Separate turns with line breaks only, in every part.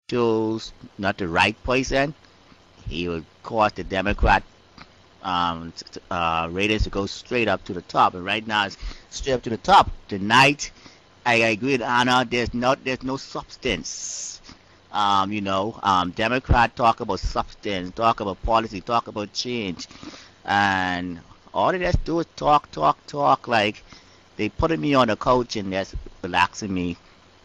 chose not the right person, he would cause the Democrat ratings to go straight up to the top. And right now, it's straight up to the top. Tonight, I agree with Anna. There's no substance. Democrat talk about substance, talk about policy, talk about change, and all they just do is talk, talk, talk. Like they putting me on the couch and just relaxing me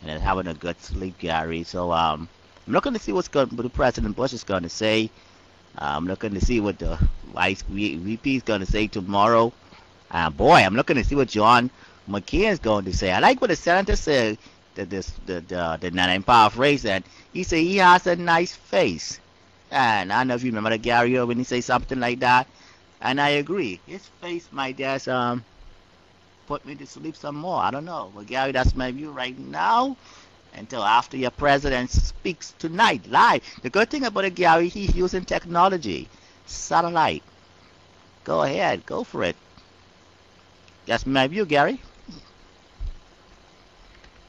and having a good sleep, Gary. So I'm looking to see what the President Bush is going to say. I'm looking to see what the Vice VP is going to say tomorrow. Boy, I'm looking to see what John McCain is going to say. I like what the senator said. The paraphrase that he said he has a nice face. And I don't know if you remember that, Gary, when he say something like that. And I agree. His face might just put me to sleep some more. I don't know. But Gary, that's my view right now. Until after your president speaks tonight live. The good thing about it, Gary, he's using technology. Satellite. Go ahead. Go for it. That's my view, Gary.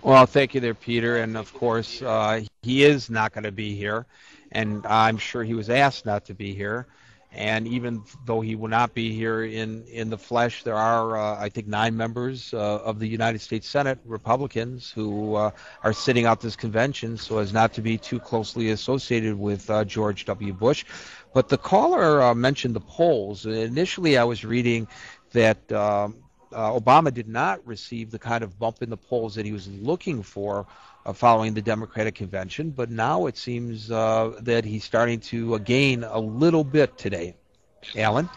Well, thank you there, Peter. And of course, he is not going to be here. And I'm sure he was asked not to be here. And even though he will not be here in the flesh, there are, I think, 9 members of the United States Senate, Republicans, who are sitting out this convention so as not to be too closely associated with George W. Bush. But the caller mentioned the polls. Initially, I was reading that Obama did not receive the kind of bump in the polls that he was looking for following the Democratic convention, but now it seems that he's starting to gain a little bit today. Alan?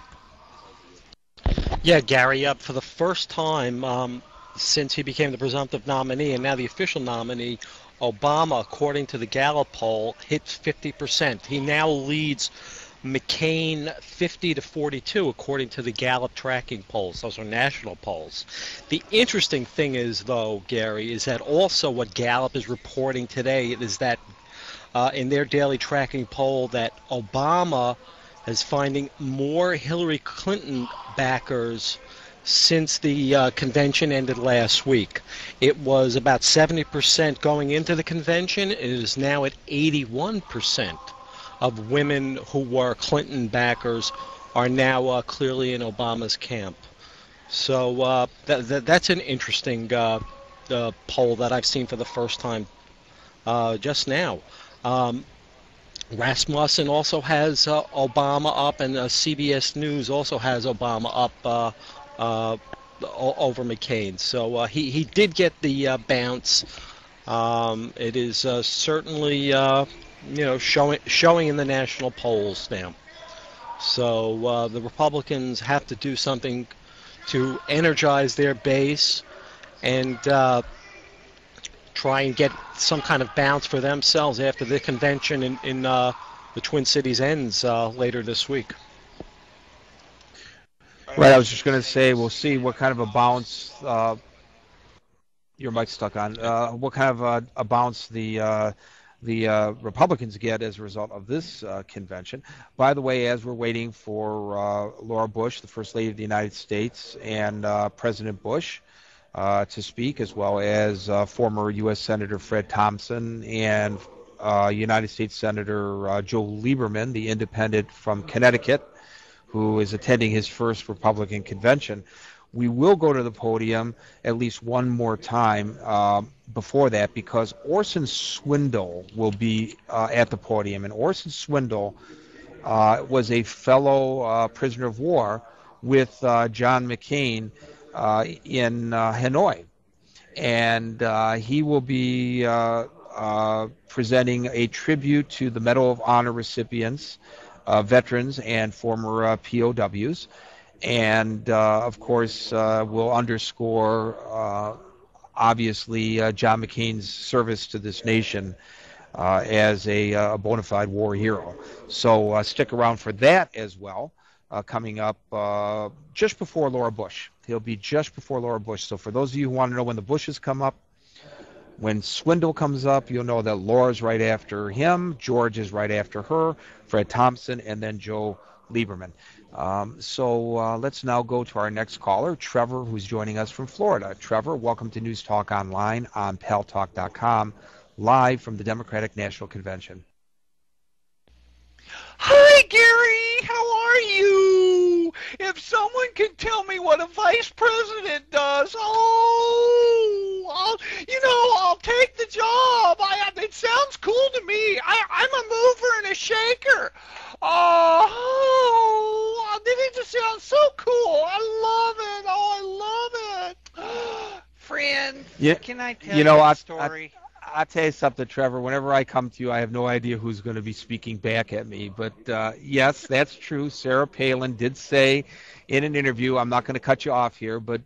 Yeah, Gary, for the first time since he became the presumptive nominee and now the official nominee, Obama, according to the Gallup poll, hits 50%. He now leads McCain 50-42, according to the Gallup tracking polls. Those are national polls. The interesting thing is, though, Gary, is that also what Gallup is reporting today is that in their daily tracking poll that Obama is finding more Hillary Clinton backers since the convention ended last week. It was about 70% going into the convention. It is now at 81%. Of women who were Clinton backers are now clearly in Obama's camp. So that's an interesting poll that I've seen for the first time just now. Rasmussen also has Obama up, and CBS News also has Obama up over McCain. So he did get the bounce. It is certainly showing in the national polls now. So the Republicans have to do something to energize their base and try and get some kind of bounce for themselves after the convention in the Twin Cities ends later this week.
Right, I was just going to say, we'll see what kind of a bounce your mic's stuck on. What kind of a bounce the Republicans get as a result of this convention. By the way, as we're waiting for Laura Bush, the First Lady of the United States, and President Bush to speak, as well as former U.S. Senator Fred Thompson and United States Senator Joe Lieberman, the independent from Connecticut, who is attending his first Republican convention. We will go to the podium at least one more time before that, because Orson Swindle will be at the podium. And Orson Swindle was a fellow prisoner of war with John McCain in Hanoi. And he will be presenting a tribute to the Medal of Honor recipients, veterans and former POWs. And, of course, will underscore, obviously, John McCain's service to this nation as a bona fide war hero. So stick around for that as well, coming up just before Laura Bush. He'll be just before Laura Bush. So for those of you who want to know when the Bushes come up, when Swindle comes up, you'll know that Laura's right after him, George is right after her, Fred Thompson, and then Joe Lieberman. So let's now go to our next caller, Trevor, who's joining us from Florida. Trevor, welcome to News Talk Online on paltalk.com. live from the Democratic National Convention.
Hi, Gary. How are you? If someone can tell me what a vice president does, I'll take the job. It sounds cool to me. I'm a mover and a shaker. Oh, it just sounds so cool. I love it. Oh, I love it. Friend, can I tell you a story?
I'll tell you something, Trevor. Whenever I come to you, I have no idea who's going to be speaking back at me. But yes, that's true. Sarah Palin did say in an interview, I'm not going to cut you off here, but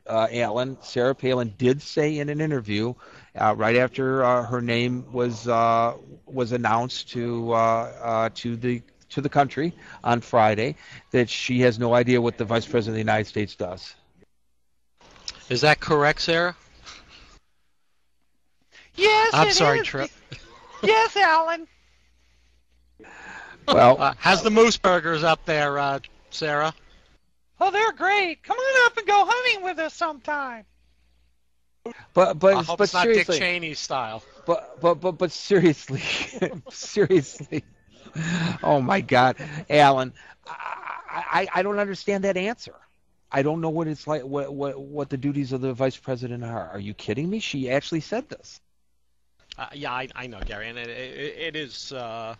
Sarah Palin did say in an interview right after her name was announced to the country on Friday that she has no idea what the Vice President of the United States does.
Is that correct, Sarah?
Yes,
I'm sorry, Trip.
Yes, Alan.
Well,
how's the moose burgers up there, Sarah?
Oh, they're great. Come on up and go hunting with us sometime.
But
I hope it's not
seriously,
Dick Cheney style.
But seriously, seriously. Oh my God, Alan, I don't understand that answer. I don't know what it's like. What the duties of the vice president are. Are you kidding me? She actually said this.
Yeah, I know, Gary, and it is. I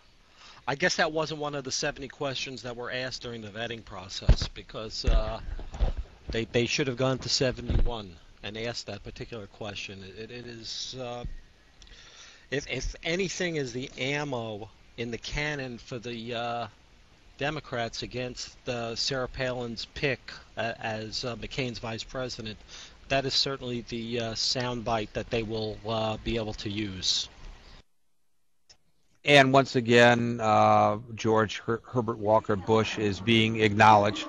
guess that wasn't one of the 70 questions that were asked during the vetting process because they should have gone to 71 and asked that particular question. It is, if anything, is the ammo in the cannon for the Democrats against Sarah Palin's pick as McCain's vice president. That is certainly the soundbite that they will be able to use.
And once again, George Herbert Walker Bush is being acknowledged.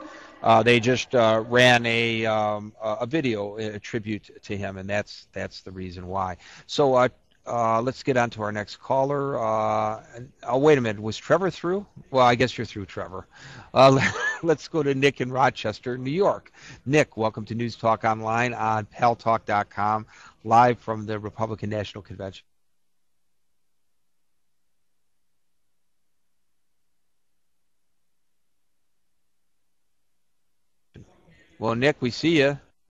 They just ran a video, a tribute to him, and that's the reason why. So let's get on to our next caller. Wait a minute. Was Trevor through? Well, I guess you're through, Trevor. Let's go to Nick in Rochester, New York. Nick, welcome to News Talk Online on Paltalk.com, live from the Republican National Convention. Well, Nick, we see you.